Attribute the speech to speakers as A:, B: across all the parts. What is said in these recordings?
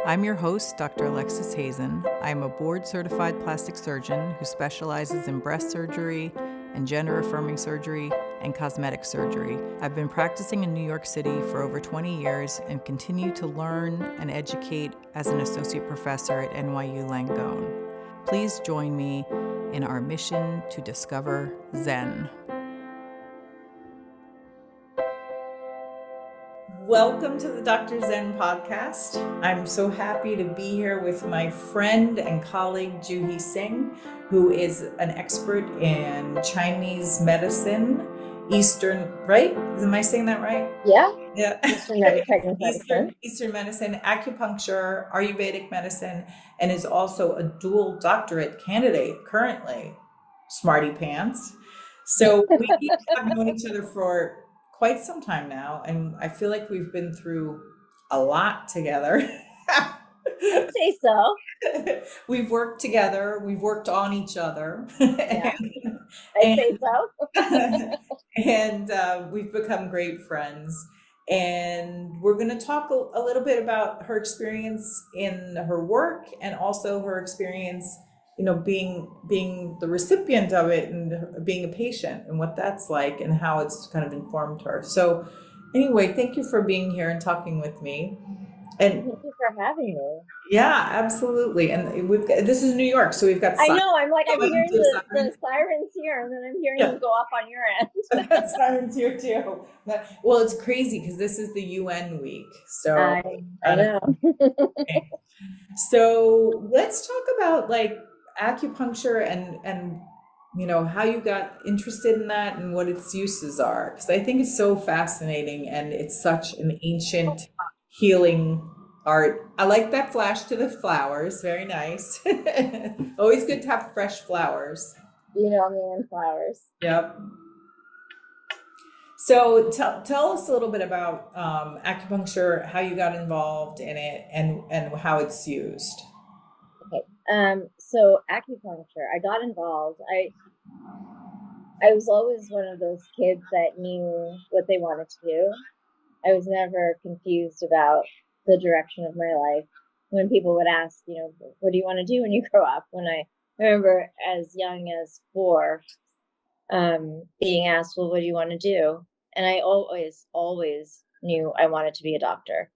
A: I'm your host, Dr. Alexis Hazen. I'm a board-certified plastic surgeon who specializes in breast surgery and gender-affirming surgery and cosmetic surgery. I've been practicing in New York City for over 20 years and continue to learn and educate as an associate professor at NYU Langone. Please join me in our mission to discover Zen. Welcome to the Dr. Zen podcast. I'm so happy to be here with my friend and colleague, JUHI Singh, who is an expert in Chinese medicine, Eastern, right? Am I saying that right?
B: Yeah.
A: Eastern
B: medicine.
A: Eastern medicine, acupuncture, Aryuvedic medicine, and is also a dual doctorate candidate currently. Smarty pants. So we have known each other for quite some time now, and I feel like we've been through a lot together.
B: I'd say so.
A: We've worked together, we've worked on each other.
B: Yeah, I'd say so.
A: And we've become great friends. And we're going to talk a little bit about her experience in her work and also her experience, being the recipient of it and being a patient and what that's like and how it's kind of informed her. So anyway, thank you for being here and talking with me. And
B: thank you for having me.
A: yeah, absolutely. And this is New York, so we've got
B: I know. I'm hearing the sirens here, and then I'm hearing them go off on your end.
A: I've got sirens here too. Well, it's crazy because this is the UN week. So
B: I know.
A: So let's talk about like acupuncture and how you got interested in that and what its uses are, because I think it's so fascinating and it's such an ancient healing art. I like that flash to the flowers. Very nice. Always good to have fresh flowers.
B: You know me and flowers.
A: Yep. So tell us a little bit about acupuncture, how you got involved in it, and how it's used.
B: Okay. So acupuncture, I got involved. I was always one of those kids that knew what they wanted to do. I was never confused about the direction of my life. When people would ask, what do you want to do when you grow up? When I remember as young as 4, being asked, well, what do you want to do? And I always knew I wanted to be a doctor.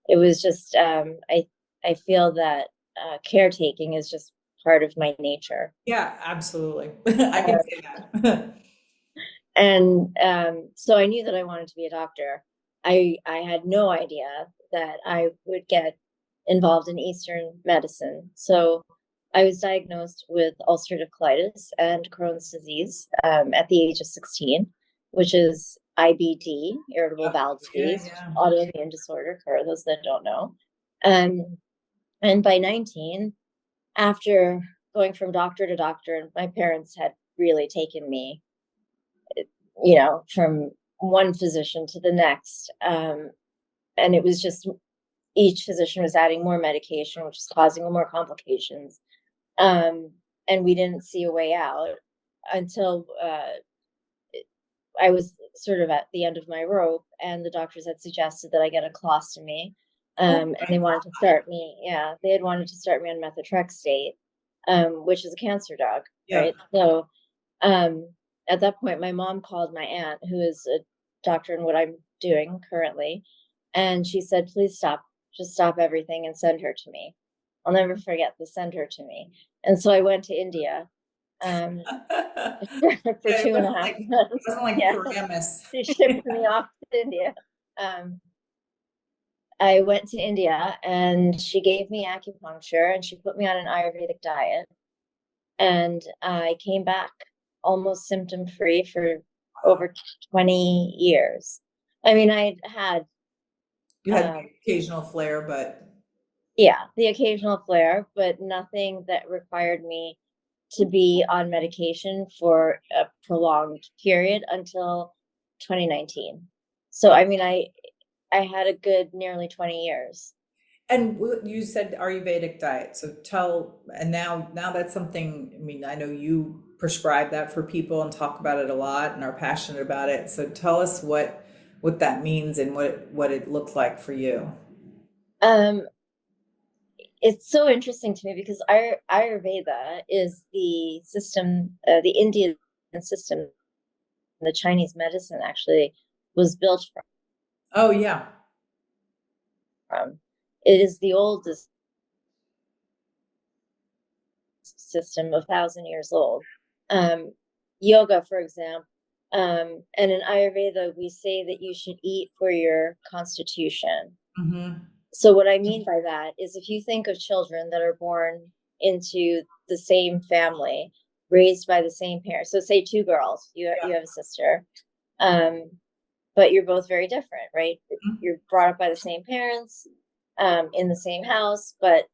B: It was just, I feel that caretaking is just part of my nature.
A: Yeah, absolutely. I can say that.
B: And so I knew that I wanted to be a doctor. I had no idea that I would get involved in Eastern medicine. So I was diagnosed with ulcerative colitis and Crohn's disease at the age of 16, which is IBD, irritable bowel disease, autoimmune disorder for those that don't know. And by 19, after going from doctor to doctor, and my parents had really taken me, from one physician to the next. And it was just each physician was adding more medication, which was causing more complications. And we didn't see a way out until I was sort of at the end of my rope, and the doctors had suggested that I get a colostomy. And they wanted to start me. Yeah, they had wanted to start me on methotrexate, which is a cancer drug, right? So at that point, my mom called my aunt, who is a doctor in what I'm doing currently, and she said, please stop, just stop everything and send her to me. I'll never forget the send her to me. And so I went to India for 2.5 months.
A: It wasn't like Paramus.
B: She shipped me off to India. I went to India and she gave me acupuncture and she put me on an Ayurvedic diet. And I came back almost symptom-free for over 20 years. I mean,
A: You had the occasional flare, but...
B: Yeah, the occasional flare, but nothing that required me to be on medication for a prolonged period until 2019. So, I mean, I had a good nearly 20 years.
A: And you said Ayurvedic diet. So and now that's something, I mean, I know you prescribe that for people and talk about it a lot and are passionate about it. So tell us what that means and what it looked like for you.
B: it's so interesting to me because Ayurveda is the system, the Indian system, the Chinese medicine actually was built
A: Oh, yeah.
B: from. It is the oldest system of 1,000 years old. Um, Yoga, for example, and in Ayurveda, we say that you should eat for your constitution.
A: Mm-hmm.
B: So what I mean by that is if you think of children that are born into the same family, raised by the same parents. So say two girls, you have a sister, um, but you're both very different, right? You're brought up by the same parents, in the same house, but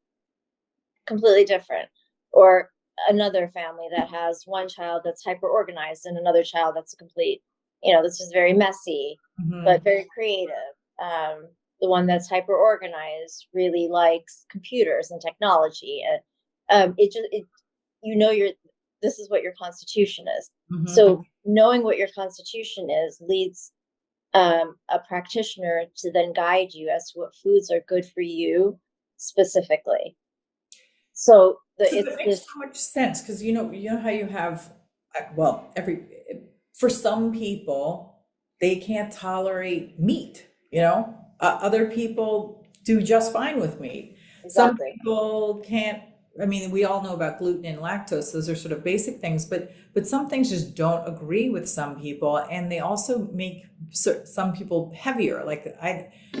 B: completely different. Or another family that has one child that's hyper organized and another child that's a complete, this is very messy,
A: Mm-hmm.
B: but very creative. The one that's hyper organized really likes computers and technology. It just, your, this is what your constitution is.
A: Mm-hmm.
B: So knowing what your constitution is leads a practitioner to then guide you as to what foods are good for you specifically. So
A: So
B: it's
A: that makes
B: this.
A: so much sense because you know how you have, well, every for some people they can't tolerate meat. Other people do just fine with meat. Some
B: Exactly.
A: people can't. I mean, we all know about gluten and lactose; those are sort of basic things. But some things just don't agree with some people, and they also make some people heavier. Like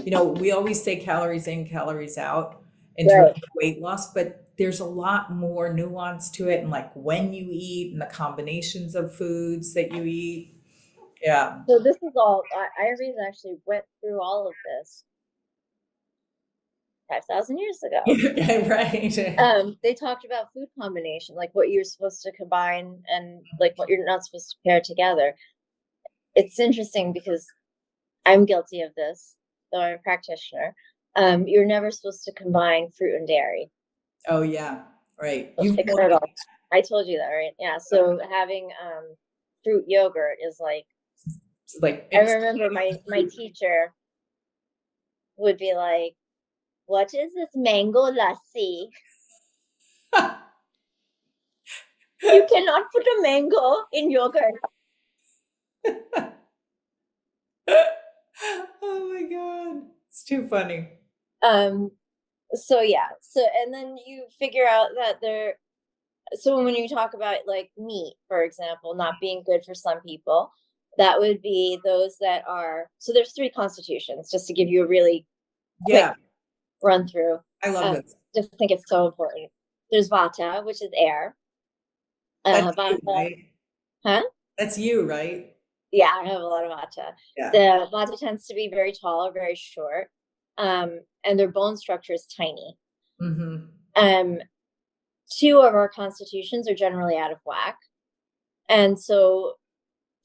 A: we always say calories in, calories out in terms
B: Right.
A: of weight loss, but there's a lot more nuance to it, and like when you eat and the combinations of foods that you eat. Yeah.
B: So this is all Ayurveda actually went through all of this 5,000 years ago.
A: Yeah, right.
B: They talked about food combination, like what you're supposed to combine and like what you're not supposed to pair together. It's interesting because I'm guilty of this, though I'm a practitioner. You're never supposed to combine fruit and dairy.
A: Oh, yeah, right.
B: Let's
A: You've told
B: ignore it
A: me.
B: all. I told you that, right? Yeah. So having fruit yogurt is like,
A: It's like
B: I remember my teacher would be like, "What is this mango lassi? You cannot put a mango in yogurt."
A: Oh my God. It's too funny.
B: Um. So yeah. So and then you figure out that there. So when you talk about like meat, for example, not being good for some people, that would be those that are. So there's three constitutions, just to give you a really quick
A: Yeah,
B: run through.
A: I love
B: Um,
A: this.
B: just think it's so important. There's Vata, which is air.
A: That's you,
B: Vata,
A: right?
B: huh?
A: That's you, right?
B: Yeah, I have a lot of Vata.
A: Yeah.
B: The Vata tends to be very tall or very short, and their bone structure is tiny.
A: Mm-hmm.
B: Um, two of our constitutions are generally out of whack, and so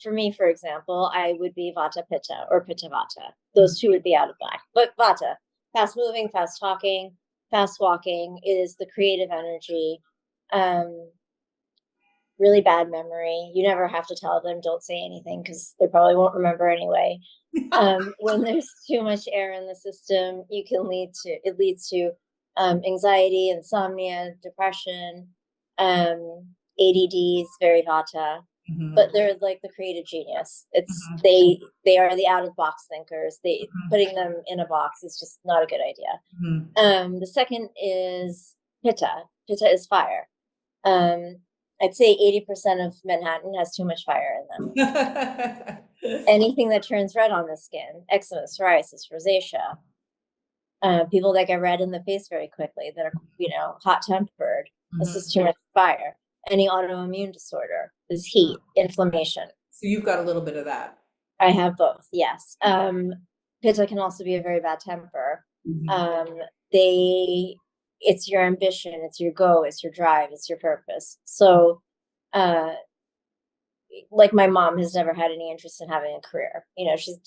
B: for me, for example, I would be Vata Pitta or Pitta Vata. Those two would be out of whack. But Vata, fast moving, fast talking, fast walking, is the creative energy. Um, really bad memory. You never have to tell them, don't say anything because they probably won't remember anyway. When there's too much air in the system, it leads to anxiety, insomnia, depression, ADD is very Vata, but
A: Mm-hmm.
B: they're like the creative genius. It's
A: Mm-hmm.
B: they are the out of box thinkers. They
A: Mm-hmm.
B: putting them in a box is just not a good idea.
A: Mm-hmm.
B: The second is Pitta. Pitta is fire. Um, I'd say 80% of Manhattan has too much fire in them. Anything that turns red on the skin, eczema, psoriasis, rosacea, people that get red in the face very quickly, that are, hot tempered. This is
A: Mm-hmm.
B: too much fire. Any autoimmune disorder is heat, inflammation.
A: So you've got a little bit of that.
B: I have both, yes. Pitta can also be a very bad temper.
A: Mm-hmm.
B: Um, it's your ambition, it's your go, it's your drive, it's your purpose. So, uh, like my mom has never had any interest in having a career. She's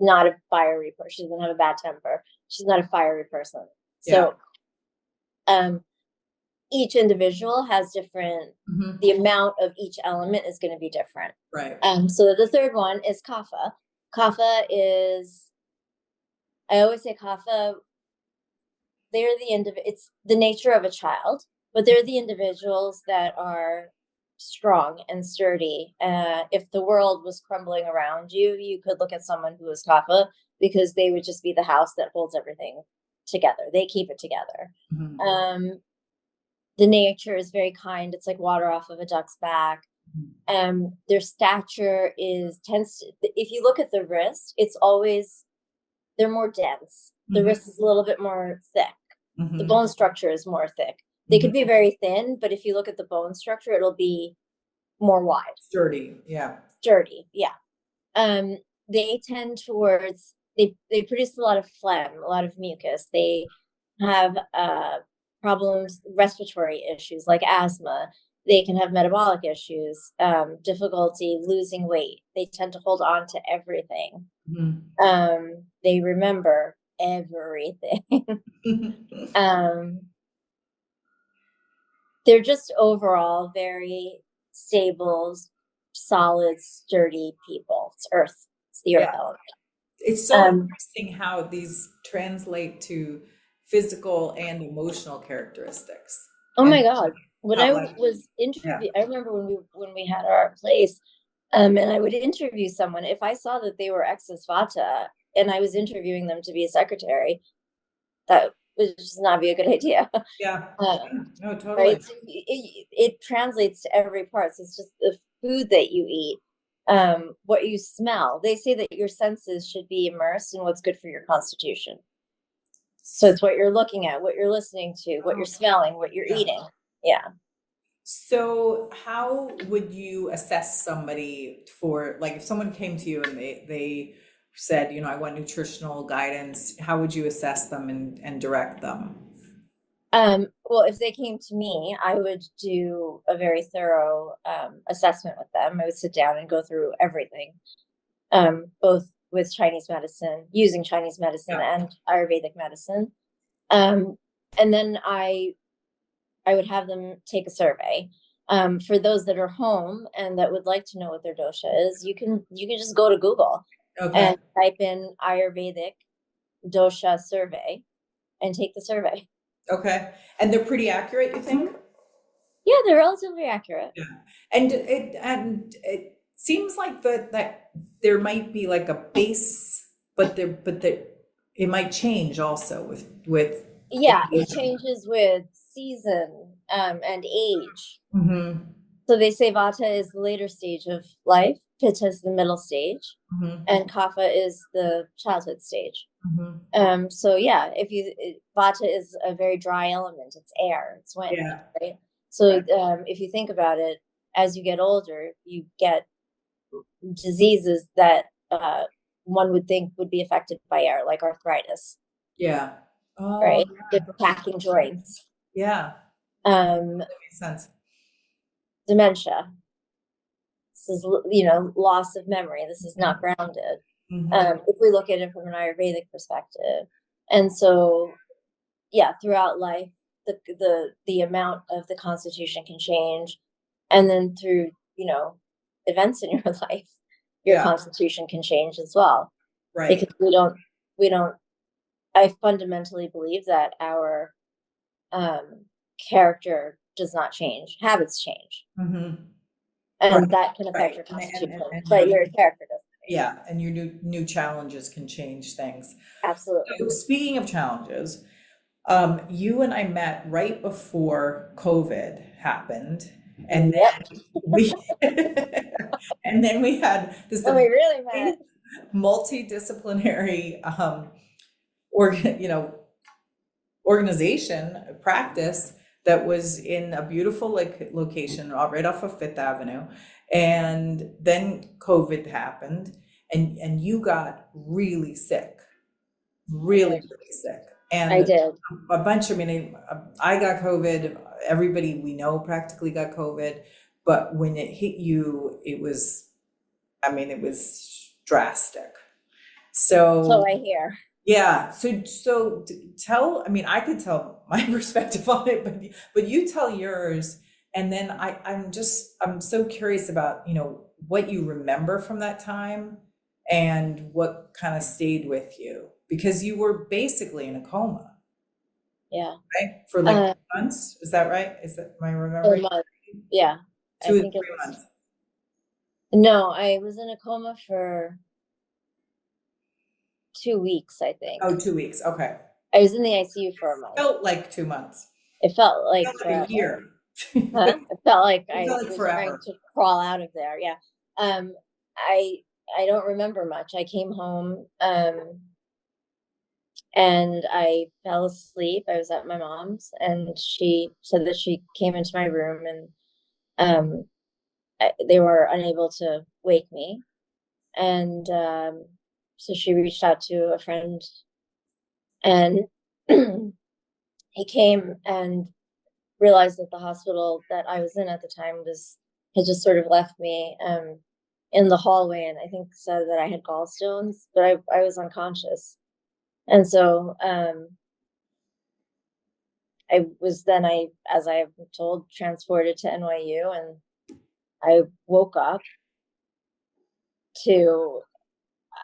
B: not a fiery person. She doesn't have a bad temper. She's not a fiery person.
A: Yeah.
B: So, um, each individual has different.
A: Mm-hmm.
B: The amount of each element is going to be different.
A: Right.
B: So the third one is kapha. Kapha is, I always say kapha. it's the nature of a child, but they're the individuals that are strong and sturdy. If the world was crumbling around you, you could look at someone who is kapha, because they would just be the house that holds everything together. They keep it together.
A: Mhm.
B: The nature is very kind. It's like water off of a duck's back. Their stature tends to, if you look at the wrist, they're more dense. The
A: Mhm.
B: wrist is a little bit more thick. The
A: Mhm.
B: bone structure is more thick. They could be very thin, but if you look at the bone structure, it'll be more wide,
A: Sturdy. Yeah.
B: sturdy. Yeah. They tend towards, they produce a lot of phlegm, a lot of mucus. They have problems, respiratory issues like asthma. They can have metabolic issues, difficulty losing weight. They tend to hold on to everything. They remember everything. um, they're just overall very stable, solid, sturdy people. It's earth. It's the earth
A: Yeah.
B: element.
A: It's so interesting how these translate to physical and emotional characteristics.
B: Oh
A: And
B: my God. When
A: how
B: I
A: like,
B: was
A: yeah.
B: I remember when we had our place, and I would interview someone, if I saw that they were ex Vata and I was interviewing them to be a secretary, that would just not be a good idea.
A: Yeah. No, totally.
B: Right? So it translates to every part. So it's just the food that you eat, what you smell. They say that your senses should be immersed in what's good for your constitution. So it's what you're looking at, what you're listening to, what you're smelling, what you're
A: Yeah.
B: eating. Yeah.
A: So how would you assess somebody for, like, if someone came to you and they said, you know, I want nutritional guidance, how would you assess them and direct them?
B: Well, if they came to me, I would do a very thorough assessment with them. I would sit down and go through everything, both with Chinese medicine, using Chinese medicine
A: Yeah.
B: and Ayurvedic medicine. And then I would have them take a survey. For those that are home and that would like to know what their dosha is, you can just go to Google
A: Okay.
B: and type in Ayurvedic dosha survey and take the survey.
A: Okay. And they're pretty accurate, you think?
B: Yeah, they're relatively accurate.
A: Yeah. And it seems like that there might be like a base, but it might change also with
B: Yeah, it
A: age.
B: changes with season and age.
A: Mm-hmm.
B: So they say Vata is the later stage of life, Pitta is the middle stage,
A: Mm-hmm.
B: and Kapha is the childhood stage.
A: Mm-hmm.
B: So yeah, Vata is a very dry element. It's air, it's wind,
A: Yeah.
B: right? So
A: Right.
B: if you think about it, as you get older, you get diseases that one would think would be affected by air, like arthritis,
A: Yeah. Oh,
B: right?
A: yeah.
B: The cracking joints,
A: Yeah.
B: um,
A: That makes sense.
B: dementia. This is, loss of memory. This is not grounded.
A: Mm-hmm.
B: If we look at it from an Ayurvedic perspective, and so yeah, throughout life, the amount of the constitution can change, and then through events in your life, your
A: Yeah.
B: constitution can change as well,
A: Right.
B: because we don't. I fundamentally believe that our character does not change. Habits change,
A: Mm-hmm. Right.
B: and that can affect
A: Right.
B: your
A: And,
B: constitution,
A: and
B: but
A: your,
B: your character doesn't.
A: yeah, and your new challenges can change things.
B: Absolutely.
A: So speaking of challenges, you and I met right before COVID happened, and
B: Yep.
A: then we and then we had this
B: And we really met.
A: multidisciplinary organ, organization practice that was in a beautiful location right off of Fifth Avenue, and then COVID happened, and you got really sick,
B: I
A: really
B: did.
A: really sick,
B: I
A: and
B: did.
A: a bunch. I mean, I got COVID. Everybody we know practically got COVID, but when it hit you, it was, I mean, it was drastic. So
B: So I hear.
A: yeah, so tell, I mean, I could tell my perspective on it, but you tell yours, and then I'm so curious about, what you remember from that time and what kind of stayed with you, because you were basically in a coma.
B: Yeah.
A: right? For like
B: Uh,
A: 2 months. Is that right? Am I
B: a
A: remembering?
B: month. Yeah. I
A: Two to
B: think it
A: three
B: was,
A: months.
B: no, I was in a coma for 2 weeks, I think.
A: Oh, 2 weeks. Okay.
B: I was in the ICU for a month.
A: Felt like 2 months.
B: It felt like
A: Felt like a
B: forever.
A: year.
B: Huh? It felt like
A: It
B: I
A: felt like
B: was trying
A: forever.
B: to crawl out of there. Yeah. Um, I I don't remember much. I came home, and I fell asleep. I was at my mom's, and she said that she came into my room, and um, they were unable to wake me, and so she reached out to a friend, and he came and realized that the hospital that I was in at the time was had just sort of left me in the hallway, and I think said that I had gallstones, but I was unconscious. And so I was then as I have told, transported to NYU, and I woke up to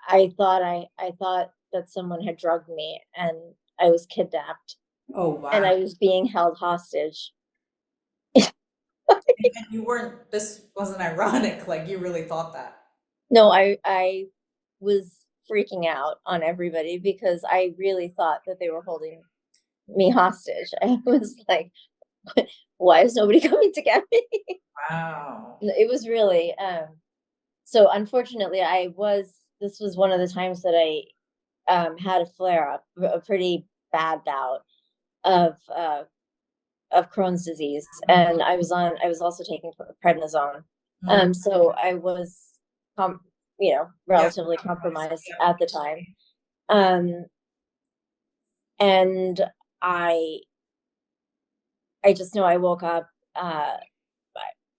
B: I thought that someone had drugged me and I was kidnapped
A: Oh,
B: and
A: wow.
B: I was being held hostage.
A: And you weren't, this wasn't ironic. Like you really thought that.
B: No, I was freaking out on everybody because I really thought that they were holding me hostage. I was like, why is nobody coming to get me?
A: Wow.
B: It was really so unfortunately this was one of the times that I had a flare up, a pretty bad bout of Crohn's disease, and I was also taking prednisone.
A: Mhm.
B: So I was, com-
A: Yeah.
B: relatively compromised at the time. Um, and I I just know I woke up,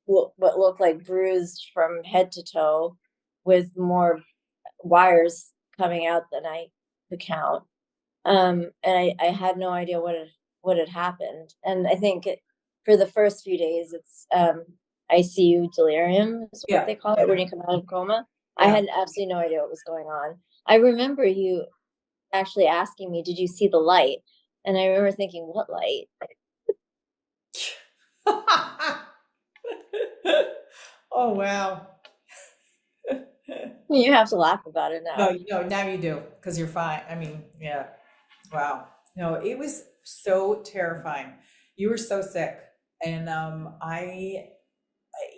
B: what looked like bruised from head to toe, with more wires coming out than I could count. And I had no idea what had happened. And I think for the first few days, it's ICU delirium is what
A: Yeah.
B: they call it when you come out of coma. I
A: Yeah.
B: had absolutely no idea what was going on. I remember you actually asking me, "Did you see the light?" And I remember thinking, "What light?"
A: Oh, wow.
B: You have to laugh about it
A: No,
B: now.
A: no, now you do because you're fine. I mean, yeah. Wow. No, it was so terrifying. You were so sick. And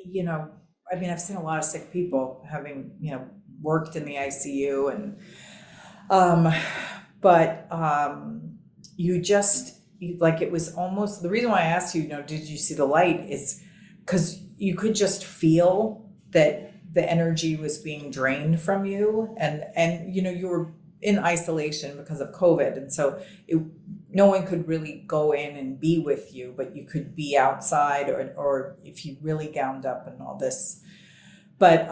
A: you know, I mean, I've seen a lot of sick people having, worked in the ICU and um but you just like it was almost the reason why I asked you, did you see the light is because you could just feel that the energy was being drained from you and you were in isolation because of COVID and so it no one could really go in and be with you, but you could be outside or if you really gowned up and all this. But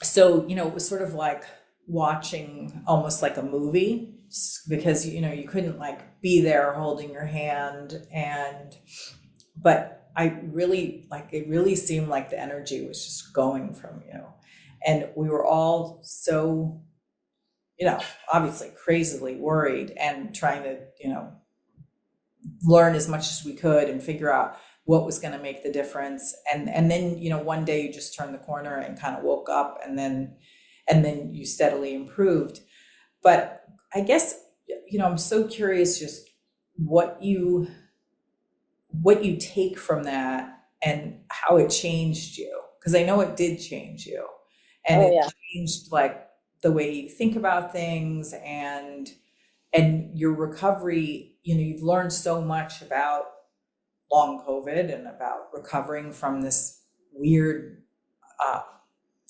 A: so it was sort of like watching almost like a movie because you couldn't like be there holding your hand and but I really like it really seemed like the energy was just going from you and we were all so obviously crazily worried and trying to learn as much as we could and figure out what was going to make the difference and then one day you just turned the corner and kind of woke up and then you steadily improved. But I guess I'm so curious just what you take from that and how it changed you because I know it did change you and
B: Oh
A: it
B: yeah,
A: changed like the way you think about things and your recovery. You've learned so much about long COVID and about recovering from this weird uh,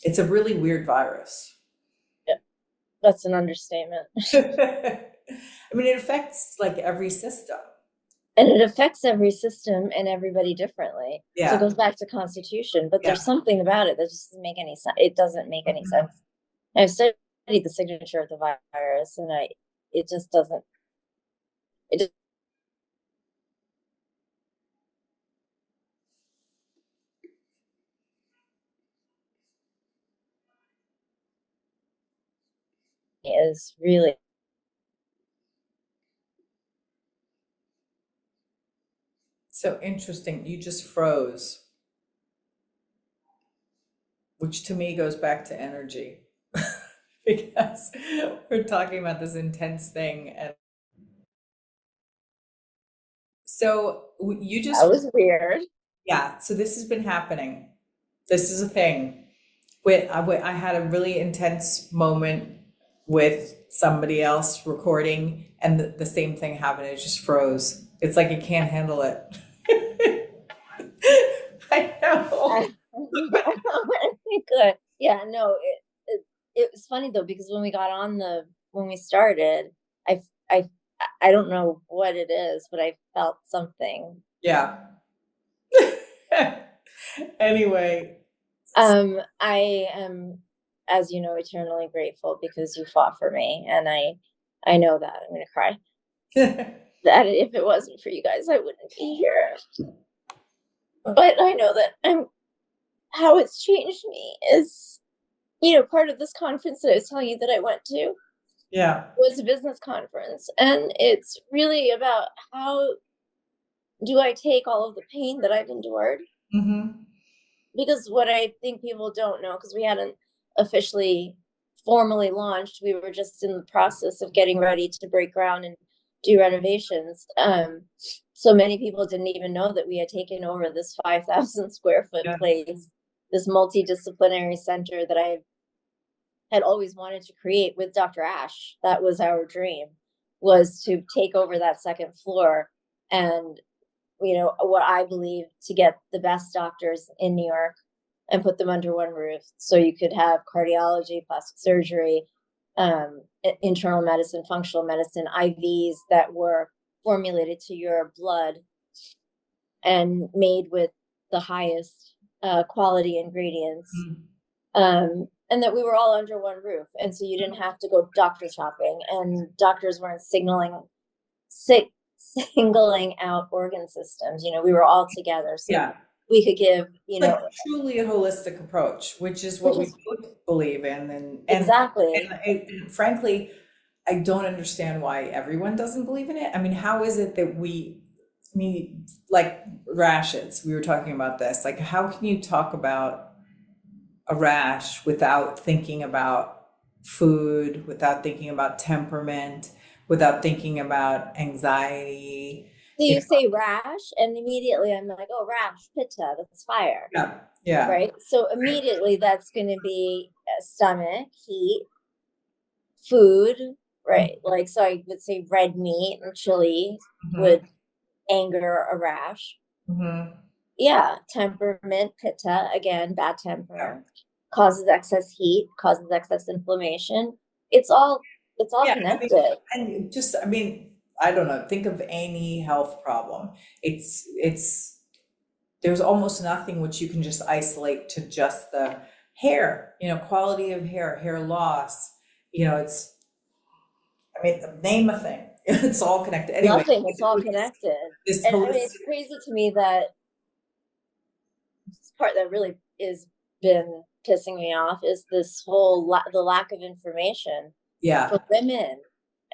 A: it's a really weird virus.
B: yeah, that's an understatement.
A: I mean, it affects like every system.
B: And it affects every system and everybody differently. So it
A: Yeah.
B: goes back to constitution, but
A: Yeah.
B: there's something about it that just doesn't make any sense. It doesn't make any sense. I've studied the signature of the virus, and it just doesn't. It just is really
A: So interesting. You just froze, which to me goes back to energy because we're talking about this intense thing. And so you just,
B: That was weird.
A: yeah, so this has been happening. This is a thing. I had a really intense moment with somebody else recording, and the same thing happened. It just froze. It's like it can't handle it. I know.
B: Good. Yeah, no, it was funny though, because when we started, I, I, I don't know what it is, but I felt something.
A: Yeah. Anyway,
B: I am, as you know, eternally grateful because you fought for me, and I know that I'm gonna cry. That if it wasn't for you guys, I wouldn't be here. But I know that how it's changed me is, part of this conference that I was telling you that I went to
A: yeah.
B: was a business conference, and it's really about how do I take all of the pain that I've endured.
A: Hmm.
B: Because what I think people don't know, because we hadn't officially formally launched, we were just in the process of getting ready to break ground and do renovations. So many people didn't even know that we had taken over this 5,000 square foot
A: Yeah.
B: place, this multidisciplinary center that I had always wanted to create with Dr. Ash. That was our dream, was to take over that second floor and, what I believe, to get the best doctors in New York and put them under one roof. So you could have cardiology, plastic surgery, internal medicine, functional medicine, IVs that were formulated to your blood and made with the highest quality ingredients. And that we were all under one roof. And so you didn't have to go doctor shopping, and doctors weren't singling out organ systems. We were all together. So
A: Yeah.
B: we could give,
A: Like truly a holistic approach, which is what
B: which
A: we
B: is
A: both believe in.
B: exactly.
A: And frankly, I don't understand why everyone doesn't believe in it. I mean, how is it that I mean, like rashes, we were talking about this. Like, how can you talk about a rash without thinking about food, without thinking about temperament, without thinking about anxiety?
B: So
A: You
B: you
A: know,
B: say rash, and immediately I'm like, oh, rash, pitta, that's fire,
A: yeah, yeah.
B: right? So immediately that's going to be stomach, heat, food, right? Like, so I would say red meat and chili
A: Mm-hmm.
B: would anger a rash.
A: Mm-hmm.
B: Yeah, temperament, pitta, again, bad
A: Yeah.
B: temper, causes excess heat, causes excess inflammation. It's all
A: Yeah, I mean,
B: connected.
A: and just, I mean, I don't know, think of any health problem. It's, there's almost nothing which you can just isolate to just the hair, quality of hair, hair loss, it's, I mean, name a thing. It's all connected. Anyway,
B: Nothing, it's all connected.
A: this
B: And I mean,
A: holistic,
B: it's crazy to me that this part that really is been pissing me off is this whole the lack of information
A: yeah,
B: for women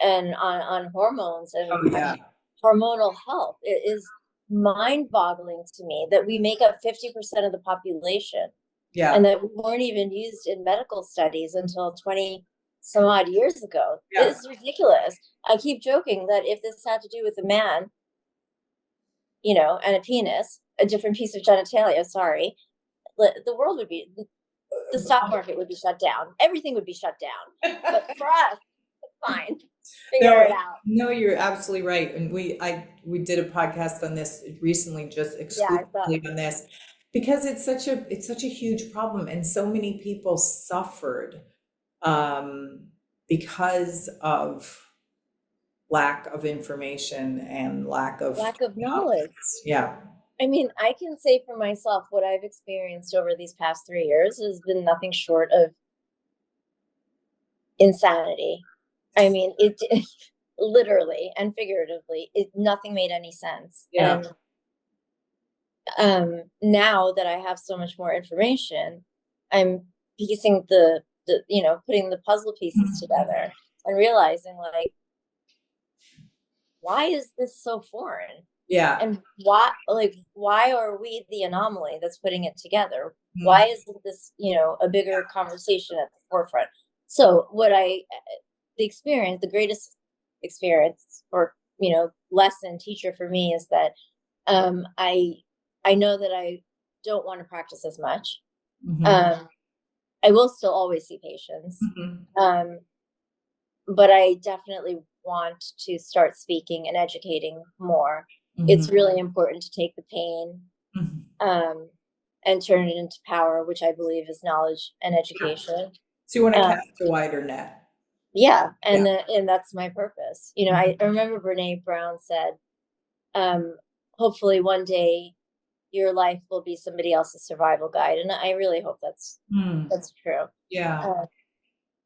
B: and on hormones and
A: oh, yeah,
B: hormonal health. It is mind-boggling to me that we make up 50% of the population, and
A: yeah,
B: that we weren't even used in medical studies until 20 some odd years ago.
A: yeah.
B: It's ridiculous. I keep joking that if this had to do with a man, and a penis, a different piece of genitalia, sorry, the world would be, the stock market would be shut down. Everything would be shut down. But for us, it's fine. Figure
A: No,
B: it out.
A: no, you're absolutely right. And we did a podcast on this recently, just
B: Yeah, I thought.
A: exclusively on this, because it's such a huge problem, and so many people suffered um, because of lack of information and lack of
B: Lack of knowledge.
A: options. Yeah,
B: I mean, I can say for myself, what I've experienced over these past 3 years has been nothing short of insanity. I mean, it literally and figuratively, nothing made any sense.
A: yeah,
B: And now that I have so much more information, I'm piecing putting the puzzle pieces together and realizing, like, why is this so foreign?
A: Yeah.
B: And why are we the anomaly that's putting it together?
A: Mm-hmm.
B: Why isn't this, a bigger conversation at the forefront? So the greatest experience or, lesson teacher for me is that I know that I don't want to practice as much.
A: Mm-hmm.
B: Um, I will still always see patients.
A: Mm-hmm.
B: Um, but I definitely want to start speaking and educating more. It's
A: Mm-hmm.
B: really important to take the pain
A: Mm-hmm.
B: um, and turn it into power, which I believe is knowledge and
A: Yeah.
B: education.
A: So you want to
B: Um,
A: cast a wider net.
B: yeah,
A: Yeah.
B: and that's my purpose. I
A: Mm-hmm.
B: remember Brene Brown said, um, "Hopefully, one day your life will be somebody else's survival guide," and I really hope
A: Mm.
B: that's true.
A: Yeah.
B: Uh,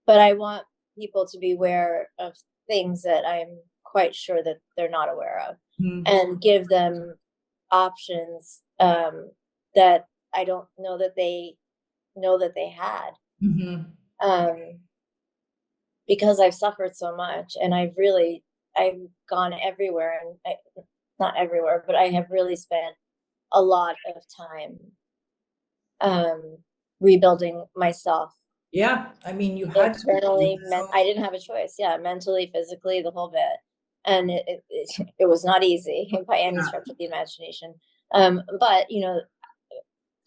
B: but I want people to be aware of things that I'm quite sure that they're not aware of,
A: Mm-hmm.
B: and give them options that I don't know that they had.
A: Mm-hmm.
B: Um, because I've suffered so much, and I've gone everywhere, and not everywhere, but I have really spent a lot of time um, rebuilding myself
A: Yeah. I mean, you had to. You
B: internally. I didn't have a choice. Yeah, mentally, physically, the whole bit, and it was not easy by any
A: Yeah.
B: stretch of the imagination. But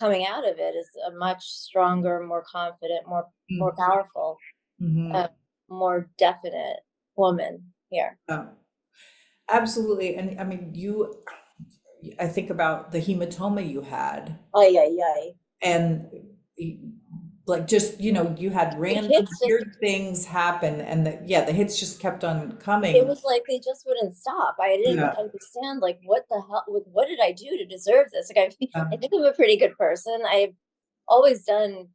B: coming out of it is a much stronger, more confident, more powerful,
A: Mm-hmm.
B: uh, more definite woman here.
A: Yeah. Absolutely. And I mean, I think about the hematoma you had
B: Ay, ay, ay.
A: and like just, you had
B: The
A: random
B: kids just,
A: weird things happen and the hits just kept on
B: it
A: coming.
B: was like they just wouldn't stop. I didn't
A: Yeah.
B: understand, like, what the hell, what did I do to deserve this? Like, I
A: Yeah.
B: think I'm a pretty good person. I've always done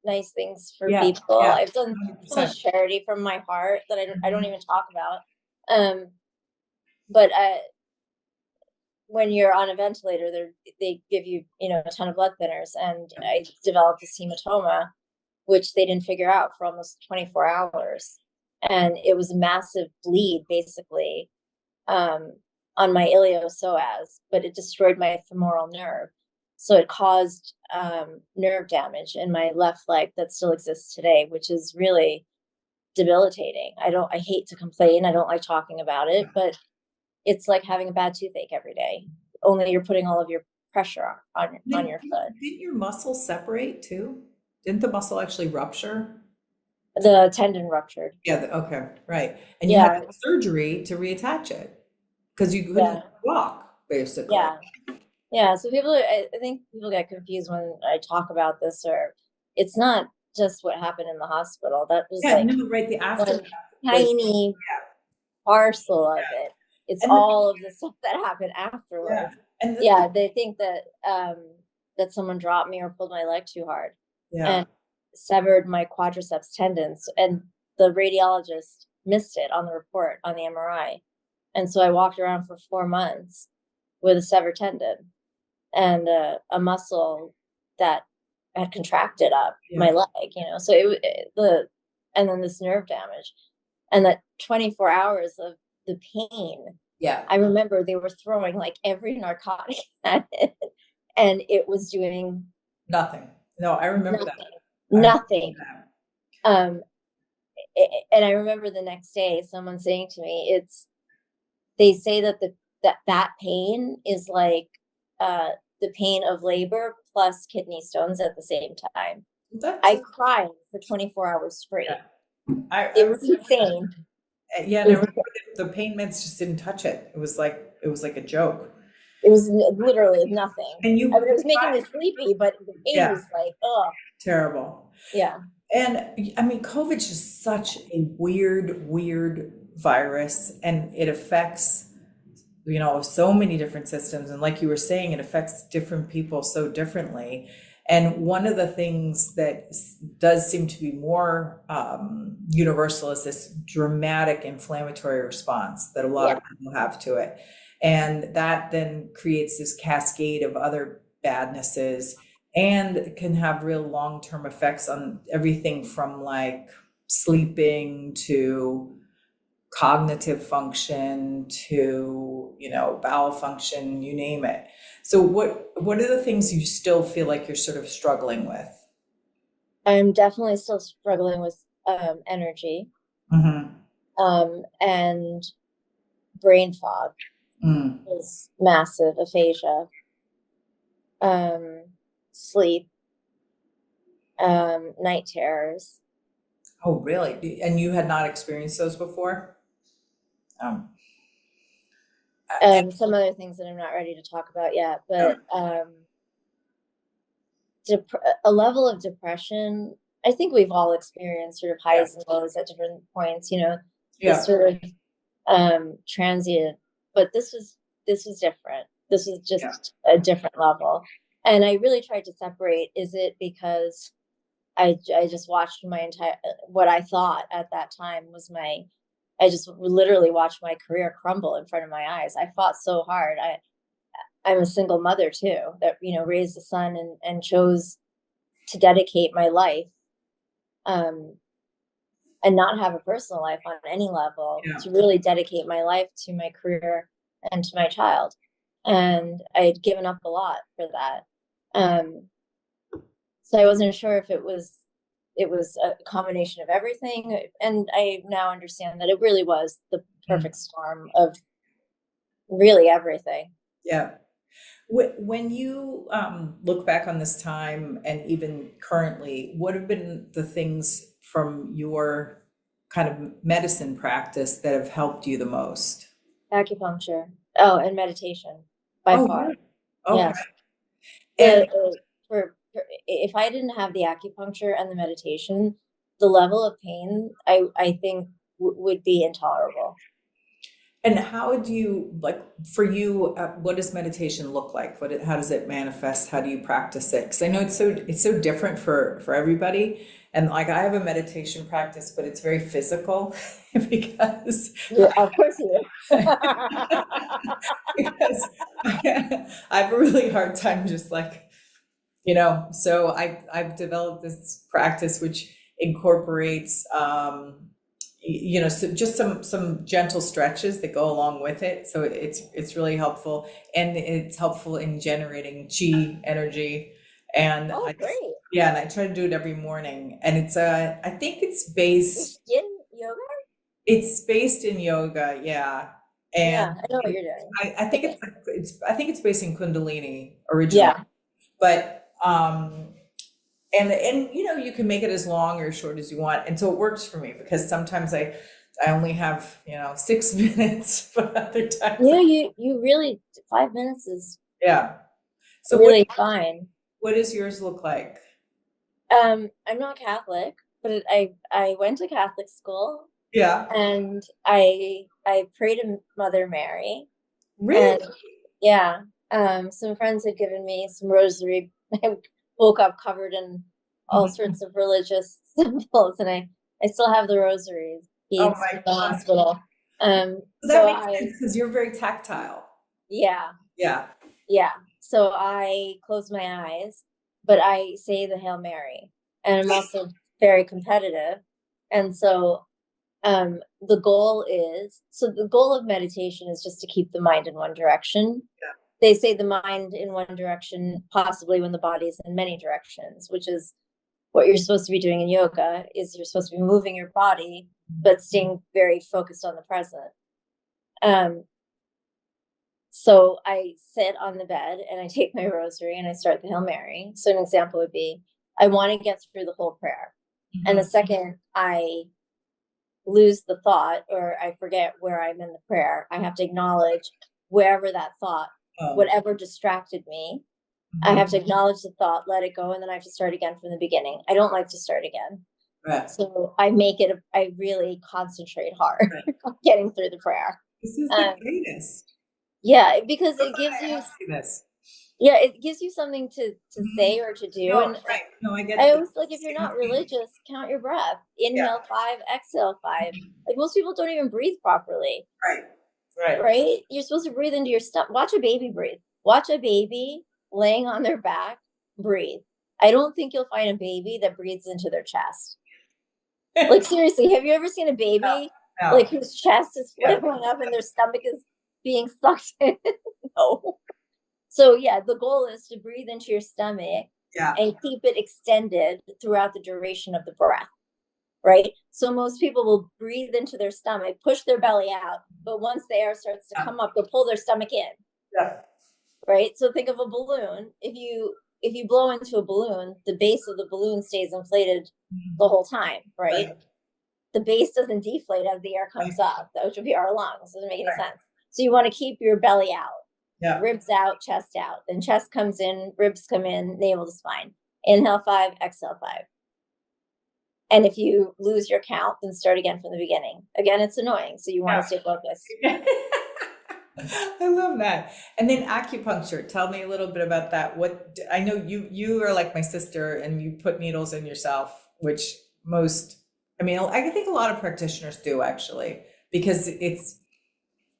B: nice things for
A: Yeah.
B: people.
A: Yeah.
B: I've done so
A: 100%.
B: much charity from my heart that I don't
A: Mhm.
B: even talk about. Um, but when you're on a ventilator, they give you, a ton of blood thinners, and I developed this hematoma, which they didn't figure out for almost 24 hours, and it was a massive bleed, basically, um, on my iliopsoas, but it destroyed my femoral nerve, so it caused nerve damage in my left leg that still exists today, which is really debilitating. I hate to complain. I don't like talking about it, but it's like having a bad toothache every day. Only you're putting all of your pressure on
A: Didn't,
B: your foot.
A: didn't your muscles separate too? Didn't the muscle actually rupture?
B: The tendon ruptured.
A: Yeah. Okay. Right. And you had
B: Yeah,
A: surgery to reattach it because you couldn't
B: yeah,
A: walk, basically.
B: yeah, yeah. So I think people get confused when I talk about this, or it's not just what happened in the hospital. That was
A: Yeah.
B: like
A: No, right. The aftermath
B: one
A: was,
B: tiny parcel of it. It's
A: and
B: all of the stuff that happened
A: yeah.
B: afterwards.
A: And
B: Yeah, they think that someone dropped me or pulled my leg too hard
A: yeah.
B: and severed my quadriceps tendons, and the radiologist missed it on the report on the MRI. And so I walked around for 4 months with a severed tendon and a muscle that had contracted up
A: Yeah.
B: my leg, So and then this nerve damage, and that 24 hours of the pain.
A: Yeah.
B: I remember they were throwing like every narcotic at it, and it was doing
A: Nothing. No, I remember that.
B: nothing,
A: I remember
B: nothing.
A: that.
B: Um, and I remember the next day someone saying to me, they say that that pain is like uh, the pain of labor plus kidney stones at the same time.
A: That's
B: I cried for 24 hours straight.
A: yeah. I
B: It was
A: remember that.
B: insane.
A: Yeah,
B: It
A: and I
B: was,
A: remember the pain meds just didn't touch it. It was like a joke.
B: it was literally nothing.
A: And
B: I mean,
A: you
B: it was making me sleepy, but the pain
A: yeah,
B: was like, oh,
A: terrible.
B: yeah,
A: And I mean, COVID's just such a weird, weird virus, and it affects, so many different systems. And like you were saying, it affects different people so differently. And one of the things that does seem to be more universal is this dramatic inflammatory response that a lot
B: yeah,
A: of people have to it. And that then creates this cascade of other badnesses and can have real long-term effects on everything from like sleeping to cognitive function to, bowel function, you name it. So what are the things you still feel like you're sort of struggling with?
B: I'm definitely still struggling with energy
A: Mm-hmm.
B: and brain fog
A: Mm.
B: is massive, aphasia, sleep, night terrors.
A: Oh, really? And you had not experienced those before? Um,
B: Some other things that I'm not ready to talk about yet, but a level of depression. I think we've all experienced sort of
A: yeah,
B: highs and lows at different points, this
A: yeah,
B: sort of transient, but this was different. This was
A: yeah.
B: just a different level. And I really tried to separate, is it because I just watched my entire, what I thought at that time was I just literally watched my career crumble in front of my eyes. I fought so hard. I'm a single mother too, that, raised a son and chose to dedicate my life, um, and not have a personal life on any level,
A: Yeah.
B: to really dedicate my life to my career and to my child. And I had given up a lot for that. So I wasn't sure if it was a combination of everything. And I now understand that it really was the
A: Mm.
B: perfect storm of really everything.
A: Yeah. When you look back on this time and even currently, what have been the things from your kind of medicine practice that have helped you the most?
B: Acupuncture. Oh, and meditation by
A: Oh,
B: far.
A: yeah. Okay.
B: Yes.
A: And
B: For if I didn't have the acupuncture and the meditation, the level of pain I think would be intolerable.
A: and how do you like for you? What does meditation look like? How does it manifest? How do you practice it? Because I know it's so different for everybody. And like I have a meditation practice, but it's very physical because
B: Yeah, of course you do.
A: because I have a really hard time just like, so I've developed this practice which incorporates, so just some gentle stretches that go along with it. So it's really helpful, and it's helpful in generating chi energy. And
B: Oh, great.
A: yeah, and I try to do it every morning. And I think
B: Is yin yoga?
A: it's based in yoga, yeah.
B: Yeah,
A: And
B: I know what you're doing.
A: I think it's based in Kundalini originally,
B: Yeah.
A: but and you can make it as long or as short as you want, and so it works for me because sometimes I only have 6 minutes, but other times
B: You really, 5 minutes is
A: yeah. So
B: really fine.
A: what does yours look like?
B: I'm not Catholic, but I went to Catholic school,
A: Yeah,
B: and I prayed to Mother Mary.
A: really.
B: And yeah, some friends had given me some rosary. I woke up covered in all
A: Mhm.
B: sorts of religious symbols, and I still have the rosaries
A: Oh
B: beads
A: my
B: from the
A: God,
B: hospital.
A: that
B: So
A: makes sense because you're very tactile.
B: yeah,
A: Yeah.
B: yeah. So I close my eyes, but I say the Hail Mary, and I'm also very competitive. And so the goal of meditation is just to keep the mind in one direction. They say the mind in one direction, possibly when the body is in many directions, which is what you're supposed to be doing in yoga. Is you're supposed to be moving your body but staying very focused on the present. um so I sit on the bed and I take my rosary and I start the Hail Mary. So an example would be, I want to get through the whole prayer, and the
A: Mhm.
B: second I lose the thought or I forget where I'm in the prayer, I have to acknowledge wherever that thought,
A: Oh.
B: whatever distracted me, I have to
A: Mhm.
B: acknowledge the thought, let it go, and then I have to start again from the beginning. I don't like to start again.
A: Right.
B: So I really concentrate hard
A: Right.
B: on getting through the prayer.
A: This is the
B: Um,
A: greatest.
B: yeah, because
A: I thought I asked you this.
B: it gives you something to
A: Mhm.
B: say or to do.
A: No,
B: And
A: right. No, I
B: I
A: get the
B: always, like, if you're
A: same
B: not
A: page.
B: religious, count your breath.
A: Yeah.
B: Inhale 5, exhale 5. Like, most people don't even breathe properly,
A: Right. Right.
B: right? You're supposed to breathe into your stomach. Watch a baby breathe. Watch a baby laying on their back breathe. I don't think you'll find a baby that breathes into their chest. Like, seriously, have you ever seen a baby
A: Yeah.
B: like whose chest is flipping up and their stomach is being sucked in. No. So yeah, the goal is to breathe into your stomach and keep it extended throughout the duration of the breath, right? So most people will breathe into their stomach, push their belly out, but once the air starts to come up, they'll pull their stomach in.
A: Yeah.
B: Right? So think of a balloon. If you blow into a balloon, the base of the balloon stays inflated the whole time, right? The base doesn't deflate as the air comes up, which would be our lungs. Doesn't make any sense. So you want to keep your belly out, ribs out, chest out. Then chest comes in, ribs come in, navel to spine. Inhale 5, exhale 5. And if you lose your count, then start again from the beginning. Again, it's annoying, so you want to stay focused.
A: I love that. And then acupuncture. Tell me a little bit about that. What I know you are like my sister and you put needles in yourself, which I think a lot of practitioners do actually, because it's,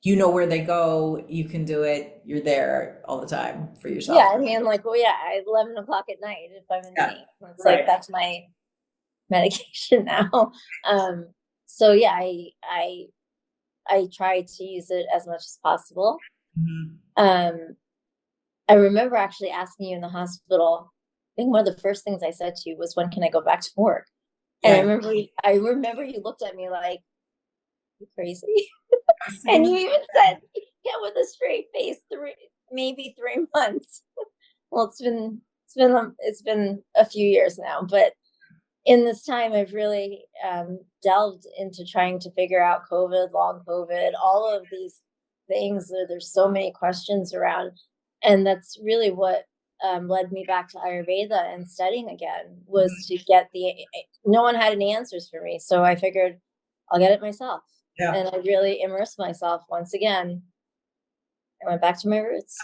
A: you know where they go, you can do it, you're there all the time for yourself.
B: Yeah, I mean, like, well, yeah, 11 o'clock at night if I'm in pain. It's like that's my medication now. So yeah, I try to use it as much as possible. I remember actually asking you in the hospital, I think one of the first things I said to you was, when can I go back to work? And I remember you looked at me like, you crazy? And you even said, yeah, with a straight face, maybe 3 months. Well, it's been a few years now, but in this time, I've really delved into trying to figure out COVID, long COVID, all of these things. There's so many questions around. And that's really what led me back to Aryuveda and studying again, was to get no one had any answers for me. So I figured I'll get it myself. Yeah. And I really immersed myself once again. I went back to my roots.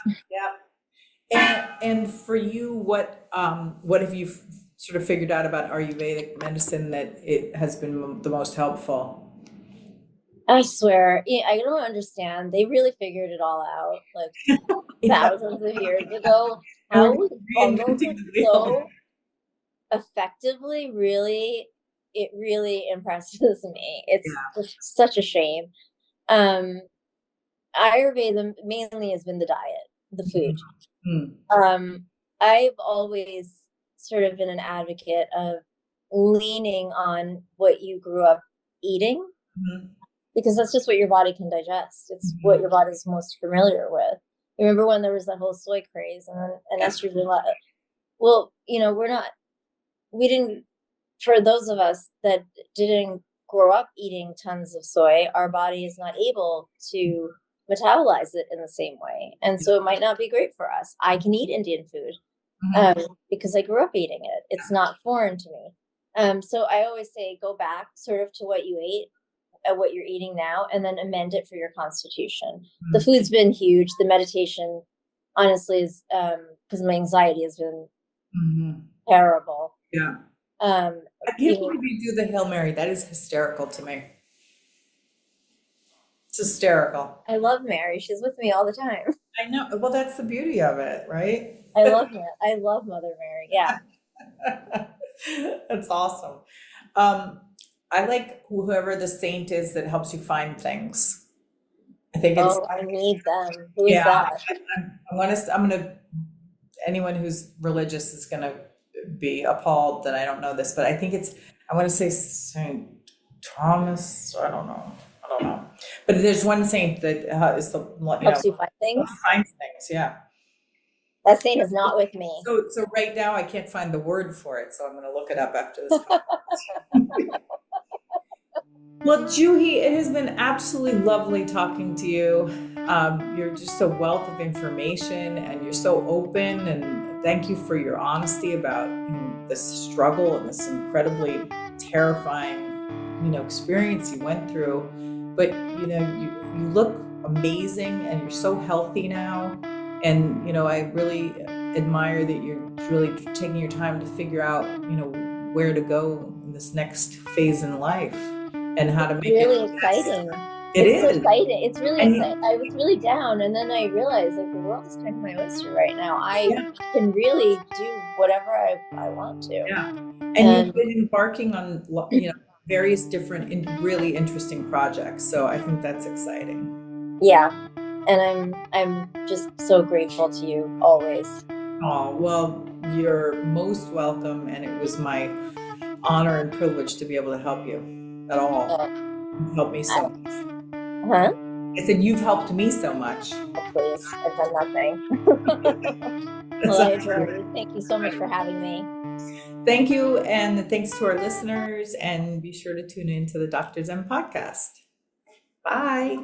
A: Yeah. And for you, what have you sort of figured out about Ayurvedic medicine that it has been the most helpful?
B: I swear, I don't understand. They really figured it all out, like thousands of years ago. How we bungled it so effectively, it really impresses me. It's just such a shame. Ayurveda mainly has been the diet, the food. I've always sort of been an advocate of leaning on what you grew up eating, because that's just what your body can digest. It's what your body's most familiar with. You remember when there was that whole soy craze and estrogen? Well, for those of us that didn't grow up eating tons of soy, our body is not able to metabolize it in the same way. And so it might not be great for us. I can eat Indian food because I grew up eating it. It's not foreign to me. So I always say, go back sort of to what you ate, what you're eating now, and then amend it for your constitution. The food's been huge. The meditation, honestly, is because my anxiety has been terrible.
A: Yeah. I can't believe you do the Hail Mary. That is hysterical to me. It's hysterical.
B: I love Mary. She's with me all the time.
A: I know. Well, that's the beauty of it, right?
B: I love her. I love Mother Mary. Yeah.
A: That's awesome. I like whoever the saint is that helps you find things. I think it's.
B: Oh, I need them. Who is that?
A: I'm gonna. Anyone who's religious is gonna be appalled that I don't know this, but I think it's. I want to say Saint Thomas. I don't know. But there's one saint that is the
B: helps you find things.
A: Finds things, yeah.
B: That saint is not with me.
A: So right now I can't find the word for it, so I'm going to look it up after this conversation. Well, JUHI, it has been absolutely lovely talking to you. You're just a wealth of information, and you're so open. And thank you for your honesty about this struggle and this incredibly terrifying, experience you went through. But you look amazing, and you're so healthy now. And I really admire that you're really taking your time to figure out where to go in this next phase in life and how to make it
B: really exciting.
A: It's
B: so exciting. It's really exciting. I was really down, and then I realized the world is kind of my oyster right now. I can really do whatever I want to.
A: Yeah. And you've been embarking on various different really interesting projects. So I think that's exciting.
B: Yeah. And I'm just so grateful to you always.
A: Oh, well, you're most welcome. And it was my honor and privilege to be able to help you at all.
B: Uh,
A: You've helped me so much.
B: huh?
A: I said, you've helped me so much.
B: Oh, please, I've done nothing.
A: That's
B: Well,
A: all
B: I
A: right.
B: adore you. Thank you so much for having me.
A: Thank you. And thanks to our listeners. And be sure to tune in to the Dr. Zen podcast. Bye.